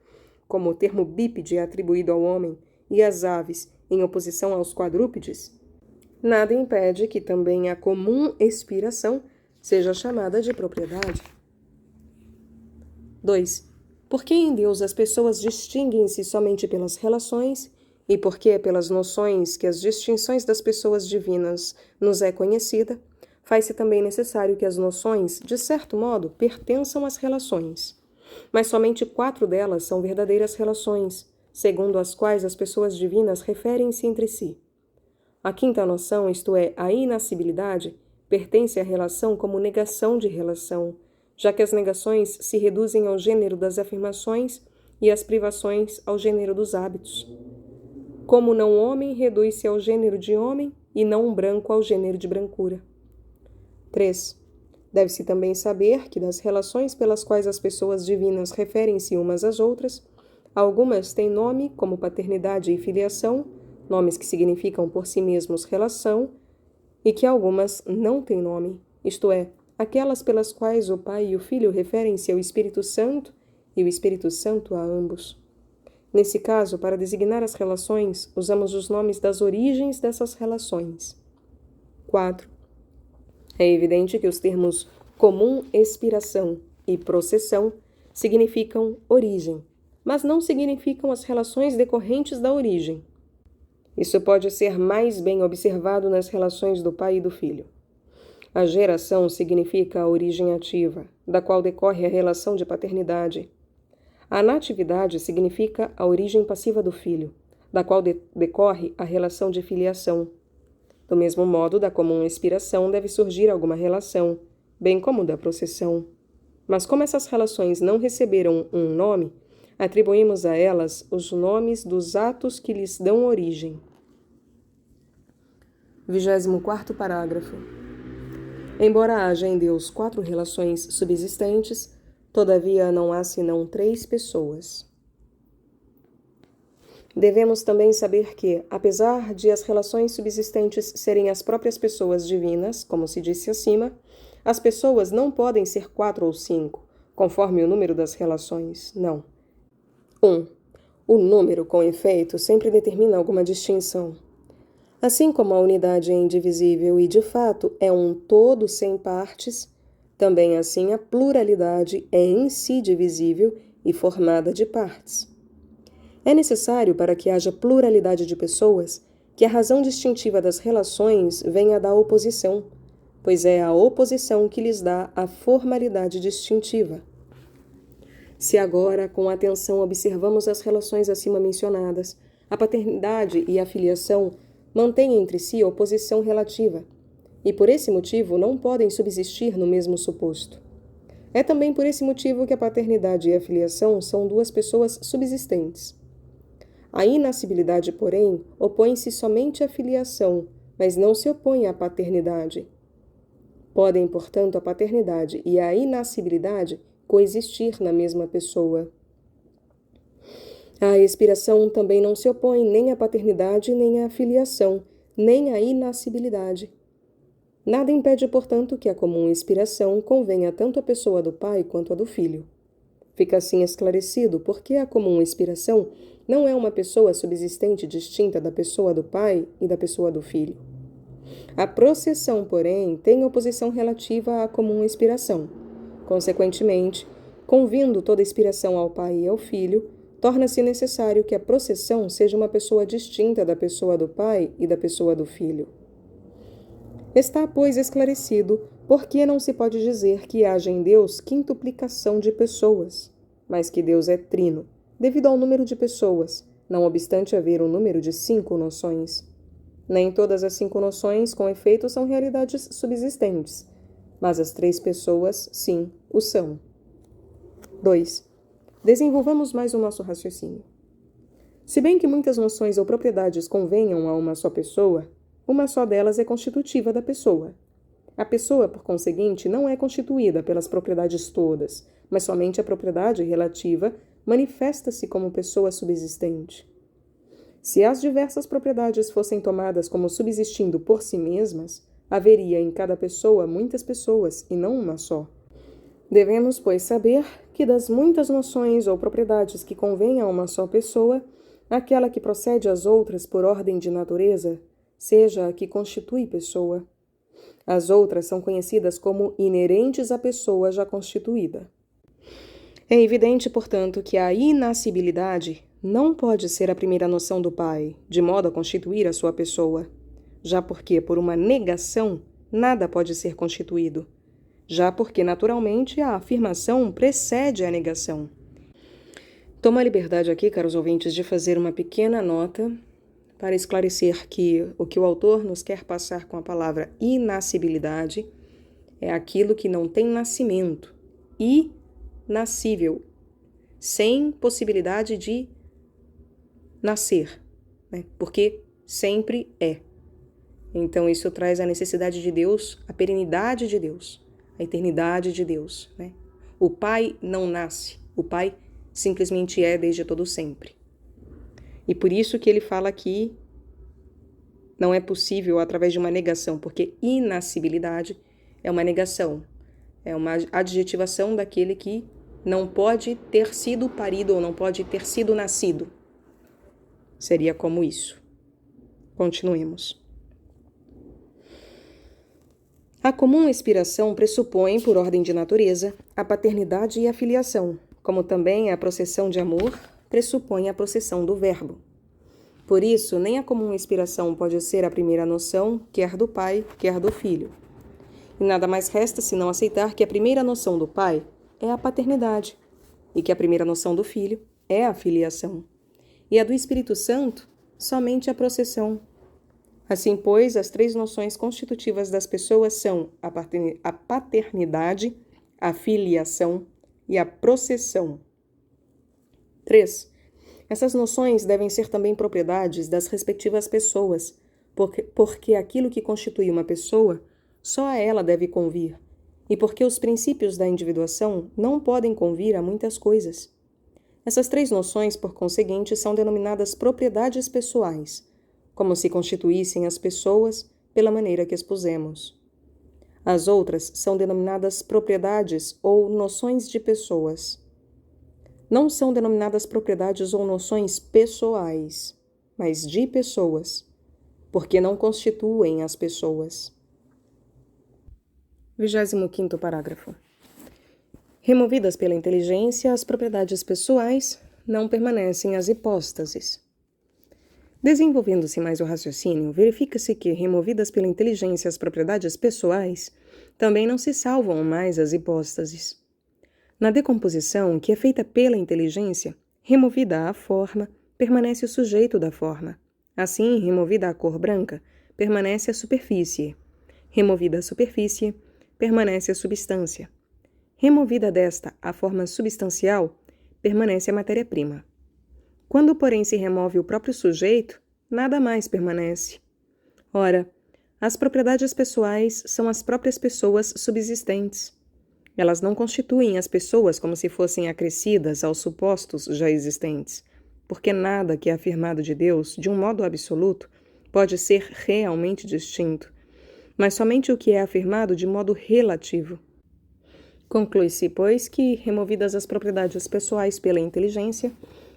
como o termo bípede é atribuído ao homem e às aves em oposição aos quadrúpedes, nada impede que também a comum expiração seja chamada de propriedade. 2. Porque em Deus as pessoas distinguem-se somente pelas relações, e porque é pelas noções que as distinções das pessoas divinas nos é conhecida, faz-se também necessário que as noções, de certo modo, pertençam às relações. Mas somente 4 delas são verdadeiras relações, segundo as quais as pessoas divinas referem-se entre si. A 5ª noção, isto é, a inascibilidade, pertence à relação como negação de relação, já que as negações se reduzem ao gênero das afirmações e as privações ao gênero dos hábitos. Como não homem reduz-se ao gênero de homem e não um branco ao gênero de brancura. 3. Deve-se também saber que das relações pelas quais as pessoas divinas referem-se umas às outras, algumas têm nome como paternidade e filiação, nomes que significam por si mesmos relação, e que algumas não têm nome, isto é, aquelas pelas quais o Pai e o Filho referem-se ao Espírito Santo e o Espírito Santo a ambos. Nesse caso, para designar as relações, usamos os nomes das origens dessas relações. 4. É evidente que os termos comum expiração e processão significam origem, mas não significam as relações decorrentes da origem. Isso pode ser mais bem observado nas relações do pai e do filho. A geração significa a origem ativa, da qual decorre a relação de paternidade. A natividade significa a origem passiva do filho, da qual decorre a relação de filiação. Do mesmo modo, da comum expiração deve surgir alguma relação, bem como da processão. Mas como essas relações não receberam um nome, atribuímos a elas os nomes dos atos que lhes dão origem. 24º parágrafo. Embora haja em Deus 4 relações subsistentes, todavia não há senão 3 pessoas. Devemos também saber que, apesar de as relações subsistentes serem as próprias pessoas divinas, como se disse acima, as pessoas não podem ser 4 ou 5, conforme o número das relações, não. 1. O número, com efeito, sempre determina alguma distinção. Assim como a unidade é indivisível e, de fato, é um todo sem partes, também assim a pluralidade é em si divisível e formada de partes. É necessário, para que haja pluralidade de pessoas, que a razão distintiva das relações venha da oposição, pois é a oposição que lhes dá a formalidade distintiva. Se agora, com atenção, observamos as relações acima mencionadas, a paternidade e a filiação mantêm entre si oposição relativa, e por esse motivo não podem subsistir no mesmo suposto. É também por esse motivo que a paternidade e a filiação são 2 pessoas subsistentes. A inascibilidade, porém, opõe-se somente à filiação, mas não se opõe à paternidade. Podem, portanto, a paternidade e a inascibilidade coexistir na mesma pessoa. A expiração também não se opõe nem à paternidade, nem à filiação, nem à inascibilidade. Nada impede, portanto, que a comum expiração convenha tanto à pessoa do pai quanto à do filho. Fica assim esclarecido porque a comum expiração não é uma pessoa subsistente distinta da pessoa do pai e da pessoa do filho. A processão, porém, tem oposição relativa à comum expiração. Consequentemente, convindo toda expiração ao pai e ao filho, torna-se necessário que a processão seja uma pessoa distinta da pessoa do pai e da pessoa do filho. Está, pois, esclarecido por que não se pode dizer que haja em Deus quintuplicação de pessoas, mas que Deus é trino, devido ao número de pessoas, não obstante haver um número de 5 noções. Nem todas as 5 noções, com efeito, são realidades subsistentes, mas as 3 pessoas, sim, o são. 2. Desenvolvamos mais o nosso raciocínio. Se bem que muitas noções ou propriedades convenham a uma só pessoa, uma só delas é constitutiva da pessoa. A pessoa, por conseguinte, não é constituída pelas propriedades todas, mas somente a propriedade relativa manifesta-se como pessoa subsistente. Se as diversas propriedades fossem tomadas como subsistindo por si mesmas, haveria em cada pessoa muitas pessoas e não uma só. Devemos, pois, saber que das muitas noções ou propriedades que convêm a uma só pessoa, aquela que procede às outras por ordem de natureza, seja a que constitui pessoa. As outras são conhecidas como inerentes à pessoa já constituída. É evidente, portanto, que a inascibilidade não pode ser a primeira noção do pai, de modo a constituir a sua pessoa, já porque, por uma negação, nada pode ser constituído, já porque, naturalmente, a afirmação precede a negação. Tomo a liberdade aqui, caros ouvintes, de fazer uma pequena nota para esclarecer que o autor nos quer passar com a palavra inascibilidade é aquilo que não tem nascimento, inascível, sem possibilidade de nascer, né? Porque sempre é. Então isso traz a necessidade de Deus, a perenidade de Deus, a eternidade de Deus, né? O Pai não nasce, o Pai simplesmente é desde todo sempre. E por isso que ele fala que não é possível através de uma negação, porque inascibilidade é uma negação, é uma adjetivação daquele que não pode ter sido parido ou não pode ter sido nascido. Seria como isso. Continuemos. A comum expiração pressupõe, por ordem de natureza, a paternidade e a filiação, como também a processão de amor, pressupõe a processão do Verbo. Por isso, nem a comum inspiração pode ser a primeira noção, quer do Pai, quer do Filho. E nada mais resta senão aceitar que a primeira noção do Pai é a paternidade, e que a primeira noção do Filho é a filiação, e a do Espírito Santo somente a processão. Assim, pois, as três noções constitutivas das pessoas são a paternidade, a filiação e a processão. 3. Essas noções devem ser também propriedades das respectivas pessoas, porque aquilo que constitui uma pessoa, só a ela deve convir, e porque os princípios da individuação não podem convir a muitas coisas. Essas três noções, por conseguinte, são denominadas propriedades pessoais, como se constituíssem as pessoas pela maneira que expusemos. As outras são denominadas propriedades ou noções de pessoas. Não são denominadas propriedades ou noções pessoais, mas de pessoas, porque não constituem as pessoas. 25º parágrafo. Removidas pela inteligência, as propriedades pessoais não permanecem as hipóstases. Desenvolvendo-se mais o raciocínio, verifica-se que, removidas pela inteligência as propriedades pessoais, também não se salvam mais as hipóstases. Na decomposição, que é feita pela inteligência, removida a forma, permanece o sujeito da forma. Assim, removida a cor branca, permanece a superfície. Removida a superfície, permanece a substância. Removida desta a forma substancial, permanece a matéria-prima. Quando, porém, se remove o próprio sujeito, nada mais permanece. Ora, as propriedades pessoais são as próprias pessoas subsistentes. Elas não constituem as pessoas como se fossem acrescidas aos supostos já existentes, porque nada que é afirmado de Deus, de um modo absoluto, pode ser realmente distinto, mas somente o que é afirmado de modo relativo. Conclui-se, pois, que, removidas as propriedades pessoais pela inteligência,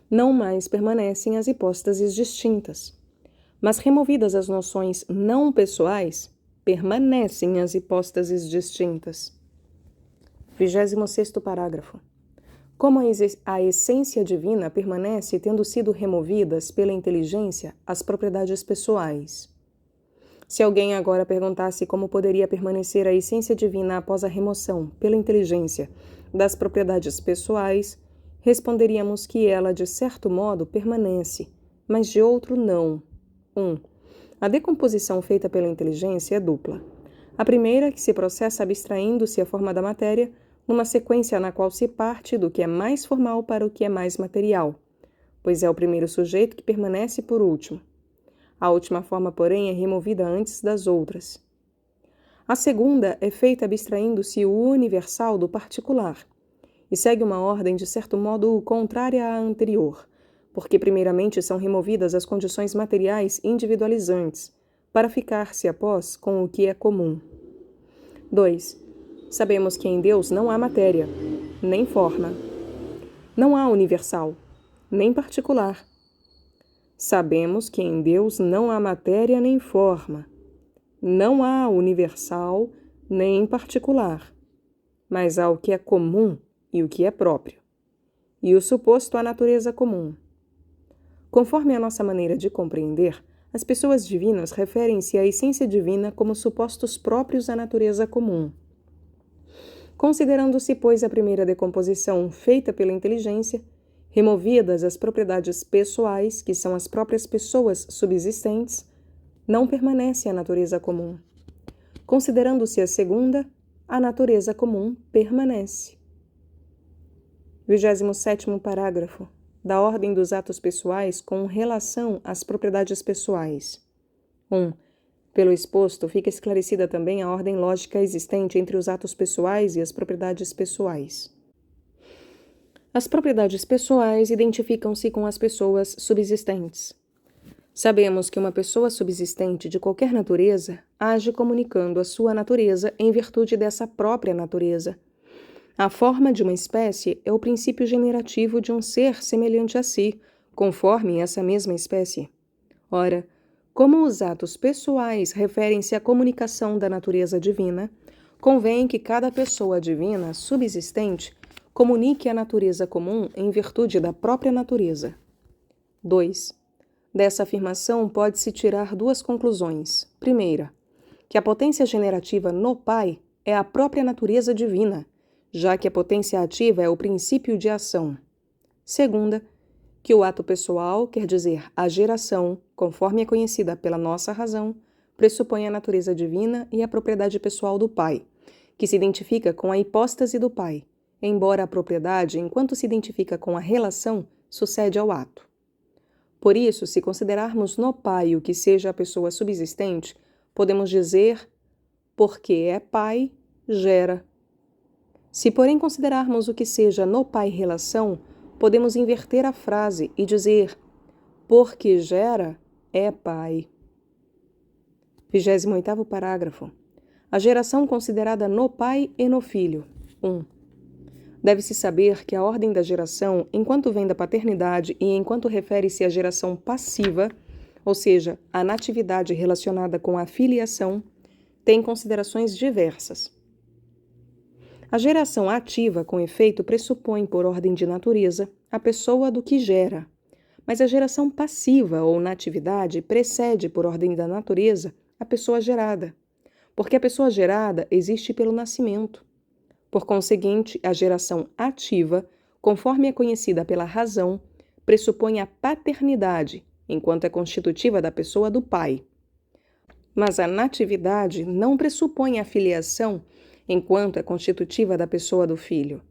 não mais permanecem as hipóstases distintas. Mas, removidas as noções não pessoais, permanecem as hipóstases distintas. 26º parágrafo. Como a essência divina permanece tendo sido removidas pela inteligência as propriedades pessoais. Se alguém agora perguntasse como poderia permanecer a essência divina após a remoção, pela inteligência, das propriedades pessoais, responderíamos que ela, de certo modo, permanece, mas de outro não. 1. A decomposição feita pela inteligência é dupla. A primeira, que se processa abstraindo-se a forma da matéria, numa sequência na qual se parte do que é mais formal para o que é mais material, pois é o primeiro sujeito que permanece por último. A última forma, porém, é removida antes das outras. A segunda é feita abstraindo-se o universal do particular, e segue uma ordem de certo modo contrária à anterior, porque primeiramente são removidas as condições materiais individualizantes, para ficar-se após com o que é comum. 2. Sabemos que em Deus não há matéria, nem forma. Não há universal, nem particular. Sabemos que em Deus não há matéria nem forma. Não há universal nem particular. Mas há o que é comum e o que é próprio. E o suposto à natureza comum. Conforme a nossa maneira de compreender, as pessoas divinas referem-se à essência divina como supostos próprios à natureza comum. Considerando-se, pois, a primeira decomposição feita pela inteligência, removidas as propriedades pessoais, que são as próprias pessoas subsistentes, não permanece a natureza comum. Considerando-se a segunda, a natureza comum permanece. 27º parágrafo. Da ordem dos atos pessoais com relação às propriedades pessoais. 1. Pelo exposto, fica esclarecida também a ordem lógica existente entre os atos pessoais e as propriedades pessoais. As propriedades pessoais identificam-se com as pessoas subsistentes. Sabemos que uma pessoa subsistente de qualquer natureza age comunicando a sua natureza em virtude dessa própria natureza. A forma de uma espécie é o princípio generativo de um ser semelhante a si, conforme essa mesma espécie. Ora, como os atos pessoais referem-se à comunicação da natureza divina, convém que cada pessoa divina subsistente comunique a natureza comum em virtude da própria natureza. 2. Dessa afirmação pode-se tirar duas conclusões. Primeira, que a potência generativa no Pai é a própria natureza divina, já que a potência ativa é o princípio de ação. Segunda, que o ato pessoal, quer dizer, a geração, conforme é conhecida pela nossa razão, pressupõe a natureza divina e a propriedade pessoal do Pai, que se identifica com a hipóstase do Pai, embora a propriedade, enquanto se identifica com a relação, sucede ao ato. Por isso, se considerarmos no Pai o que seja a pessoa subsistente, podemos dizer, porque é Pai, gera. Se, porém, considerarmos o que seja no Pai relação, podemos inverter a frase e dizer, porque gera, é Pai. 28º parágrafo. A geração considerada no Pai e no Filho. 1. Deve-se saber que a ordem da geração, enquanto vem da paternidade e enquanto refere-se à geração passiva, ou seja, à natividade relacionada com a filiação, tem considerações diversas. A geração ativa, com efeito, pressupõe, por ordem de natureza, a pessoa do que gera, mas a geração passiva ou natividade precede, por ordem da natureza, a pessoa gerada, porque a pessoa gerada existe pelo nascimento. Por conseguinte, a geração ativa, conforme é conhecida pela razão, pressupõe a paternidade, enquanto é constitutiva da pessoa do pai. Mas a natividade não pressupõe a filiação, enquanto é constitutiva da pessoa do filho.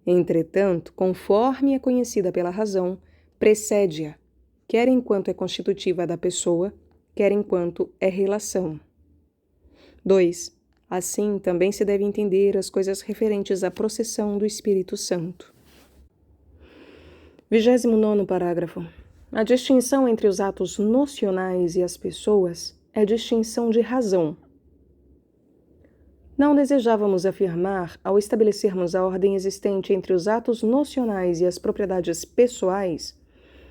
Entretanto, conforme é conhecida pela razão, precede-a, quer enquanto é constitutiva da pessoa, quer enquanto é relação. 2. Assim, também se deve entender as coisas referentes à processão do Espírito Santo. 29º parágrafo. A distinção entre os atos nocionais e as pessoas é distinção de razão. Não desejávamos afirmar, ao estabelecermos a ordem existente entre os atos nocionais e as propriedades pessoais,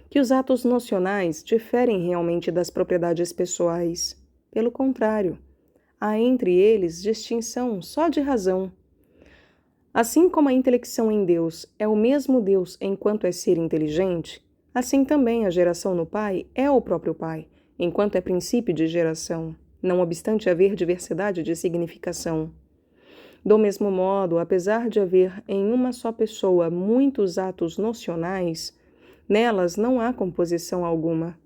que os atos nocionais diferem realmente das propriedades pessoais. Pelo contrário, há entre eles distinção só de razão. Assim como a intelecção em Deus é o mesmo Deus enquanto é ser inteligente, assim também a geração no Pai é o próprio Pai, enquanto é princípio de geração, não obstante haver diversidade de significação. Do mesmo modo, apesar de haver em uma só pessoa muitos atos nocionais, nelas não há composição alguma.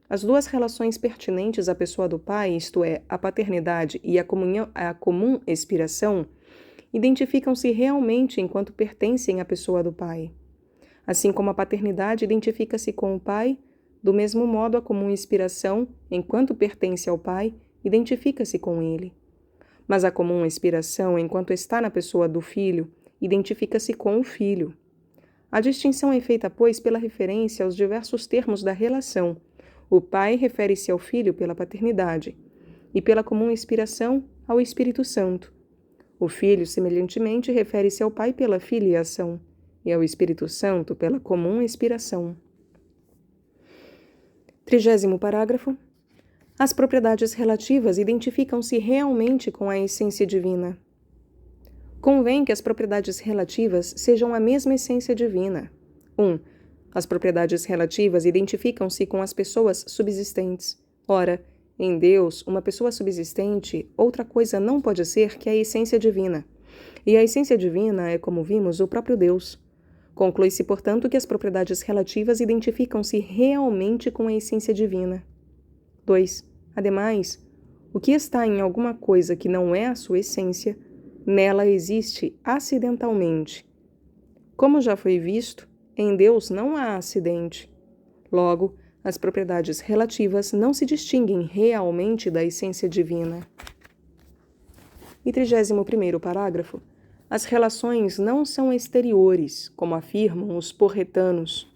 As duas relações pertinentes à pessoa do Pai, isto é, a paternidade e a comum expiração, identificam-se realmente enquanto pertencem à pessoa do Pai. Assim como a paternidade identifica-se com o Pai, do mesmo modo a comum expiração, enquanto pertence ao Pai, identifica-se com ele. Mas a comum expiração, enquanto está na pessoa do Filho, identifica-se com o Filho. A distinção é feita, pois, pela referência aos diversos termos da relação. O Pai refere-se ao Filho pela paternidade, e pela comum inspiração ao Espírito Santo. O Filho, semelhantemente, refere-se ao Pai pela filiação, e ao Espírito Santo pela comum inspiração. 30º parágrafo. As propriedades relativas identificam-se realmente com a essência divina. Convém que as propriedades relativas sejam a mesma essência divina. 1. As propriedades relativas identificam-se com as pessoas subsistentes. Ora, em Deus, uma pessoa subsistente, outra coisa não pode ser que a essência divina. E a essência divina é, como vimos, o próprio Deus. Conclui-se, portanto, que as propriedades relativas identificam-se realmente com a essência divina. 2. Ademais, o que está em alguma coisa que não é a sua essência, nela existe acidentalmente. Como já foi visto, em Deus não há acidente. Logo, as propriedades relativas não se distinguem realmente da essência divina. E 31º parágrafo. As relações não são exteriores, como afirmam os porretanos.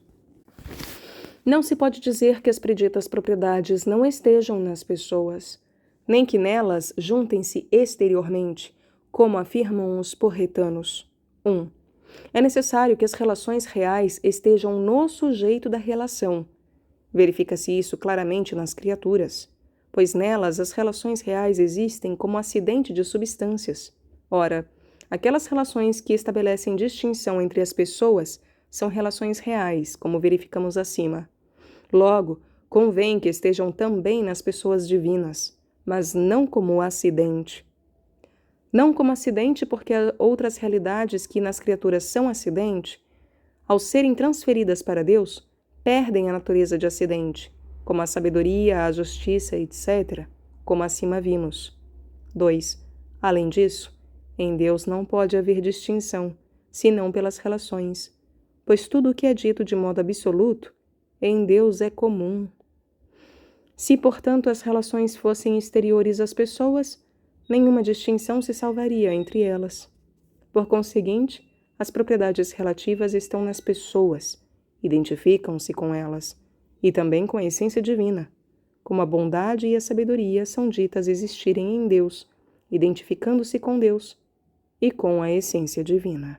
Não se pode dizer que as preditas propriedades não estejam nas pessoas, nem que nelas juntem-se exteriormente, como afirmam os porretanos. 1. É necessário que as relações reais estejam no sujeito da relação. Verifica-se isso claramente nas criaturas, pois nelas as relações reais existem como acidente de substâncias. Ora, Aquelas relações que estabelecem distinção entre as pessoas são relações reais, como verificamos acima. Logo, convém que estejam também nas pessoas divinas, mas não como acidente. Não como acidente porque há outras realidades que nas criaturas são acidente, ao serem transferidas para Deus, perdem a natureza de acidente, como a sabedoria, a justiça, etc., como acima vimos. 2. Além disso, em Deus não pode haver distinção, senão pelas relações, pois tudo o que é dito de modo absoluto, em Deus é comum. Se, portanto, as relações fossem exteriores às pessoas, nenhuma distinção se salvaria entre elas. Por conseguinte, as propriedades relativas estão nas pessoas, identificam-se com elas, e também com a essência divina, como a bondade e a sabedoria são ditas existirem em Deus, identificando-se com Deus e com a essência divina.